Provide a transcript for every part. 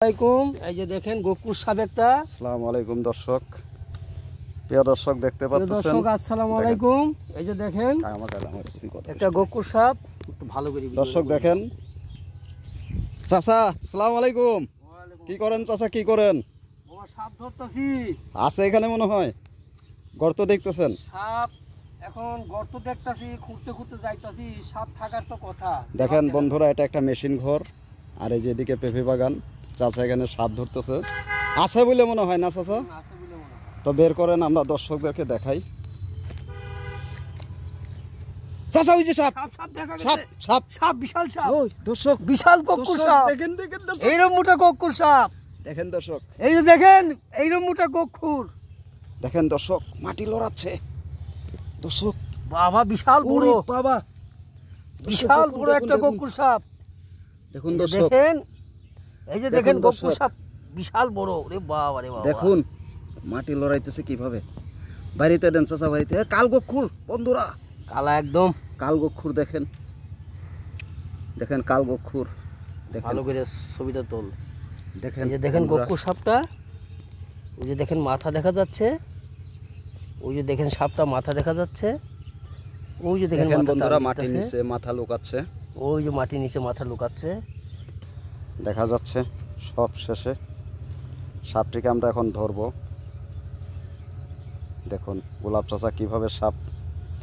আলাইকুম। এই যে দেখেন গোকুর সাপ একটা। আসসালামু আলাইকুম দর্শক, প্রিয় দর্শক দেখতে পাচ্ছেন। দর্শক আসসালামু আলাইকুম। এই যে দেখেন একটা গোকুর সাপ, একটু ভালো করে দর্শক দেখেন। চাচা আসসালামু আলাইকুম। কি করেন চাচা, কি করেন? বাবা সাপ ধরতাছি। আছে এখানে মনে হয় গর্ত দেখতেছেন। সাপ এখন গর্ত দেখতাছি, খুঁড়তে খুঁড়তে যাইতাছি, সাপ থাকার তো কথা। দেখেন বন্ধুরা, এটা একটা মেশিন ঘর, আর এই যে এদিকে পেঁপে বাগান। চাচা এখানে সাপ ধরতেছে, আছে বলে মনে হয় না চাচা? আছে বলে মনে হয়। তো বের করেন, আমরা দর্শকদেরকে দেখাই। চাচা ওই যে সাপ, সাপ দেখা সাপ গেছে। সাপ সাপ বিশাল সাপ। ওই দর্শক বিশাল গোকুর সাপ। দেখেন দেখেন দর্শক, এইরকম মোটা গোকুর সাপ। দেখেন দর্শক, এই যে দেখেন এইরকম মোটা গোকুর। দেখেন দর্শক, মাটি লড়াচ্ছে দর্শক। বাবা বিশাল বড়, বাবা বিশাল বড় একটা গোকুর সাপ। দেখুন দর্শক, দেখেন এই যে দেখেন দর্শক। গোকুর সাপ বিশাল বড়। রে বাবা রে বাবা, দেখুন মাটি লড়াইতেছে কিভাবে। বাড়িতে দেন চাচা, বাড়িতে কাল গক্ষুর বন্ধুরা, কালা একদম কাল গক্ষুর দেখেন, দেখেন কাল গক্ষুর দেখেন, ভালো করে ছবিটা তোল। দেখেন এই যে দেখেন গোকুর সাপটা, ওই যে দেখেন মাথা দেখা যাচ্ছে, ওই যে দেখেন সাপটা মাথা দেখা যাচ্ছে, ওই যে দেখেন বন্ধুরা মাটির নিচে মাথা লুকাচ্ছে, ওই যে মাটির নিচে মাথা লুকাচ্ছে দেখা যাচ্ছে। সব শেষে সাপটিকে আমরা এখন ধরবো। দেখুন গোলাপ চাচা কিভাবে সাপ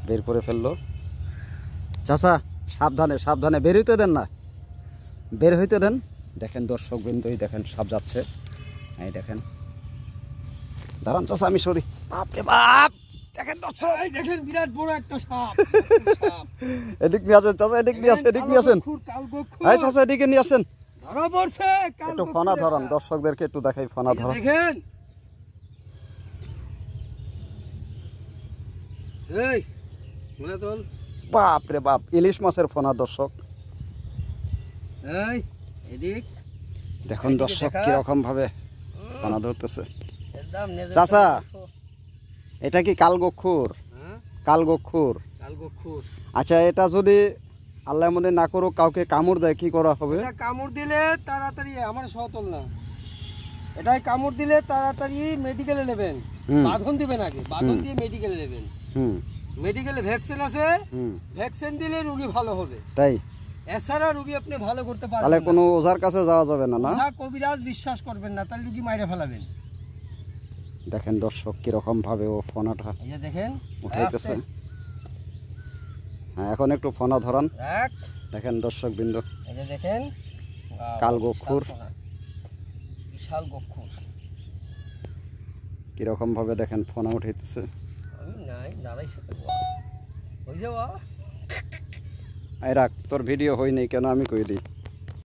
বের করে ফেললো। চাচা সাবধানে সাবধানে, বের হইতে দেন না, বের হইতে দেন। দেখেন দর্শক বিন্দুই দেখেন সাপ যাচ্ছে, এই দেখেন। দাঁড়ান চাচা আমি সরি, বাপরে বাপ, দেখেন দর্শক, এই দেখেন বিরাট বড় একটা সাপ। এদিক নিয়ে আসেন চাচা, এদিক নিয়ে আসেন, এদিক নিয়ে আসেন। কাল গোকুর এই চাচা এদিকে নিয়ে আসেন, ধরা পড়ছে কাল একটু গোকুর ফনা ধরান, একটা। দর্শকদেরকে একটু দেখাই ফনা এই যে ধরান। দেখেন এই মনে তোল, বাপরে বাপ, ইলিশ মাছের ফনা দর্শক। এই এদিক দেখুন এইদিকে দর্শক দেখা। কিরকম ভাবে ফনা ধরতেছে। একদম নেজে চাচা দেখো। এটা কি কাল গক্ষুর? হ্যাঁ কাল গক্ষুর। কাল গোকুর। আচ্ছা, এটা যদি আল্লাহ মনে না করুক কাউকে কামড় দেয়, কি করা হবে? এটা কামড় দিলে তাড়াতাড়ি আমার সতল না, এটাই কামড় দিলে তাড়াতাড়ি মেডিকেলে নেবেন। হুম। বাঁধন দিবেন আগে, বাঁধন দিয়ে মেডিকেলে নেবেন। হুম মেডিকেলে ভ্যাকসিন আছে, হুম ভ্যাকসিন দিলে রোগী ভালো হবে। তাই? এছাড়া রোগী আপনি ভালো করতে তাহলে পারবেন কোনো ওঝার কাছে যাওয়া যাবে না? না না, কবিরাজ বিশ্বাস করবেন না, তাহলে রোগী মাইরে ফেলাবেন। দেখেন দর্শক কিরকম ভাবে ও ফনাটা এই যে দেখেন উঠাইতেছে। হ্যাঁ, এখন একটু ফনা ধরান। এক দেখেন দর্শক বিন্দু, এই যে দেখেন কাল গোকুর বিশাল গোকুর। কিরকম ভাবে দেখেন ফনা উঠাইতেছে। আমি নাই দাঁড়াইছে তো ওই যে এই রাখ, তোর ভিডিও হয়নি কেন আমি কই দিই।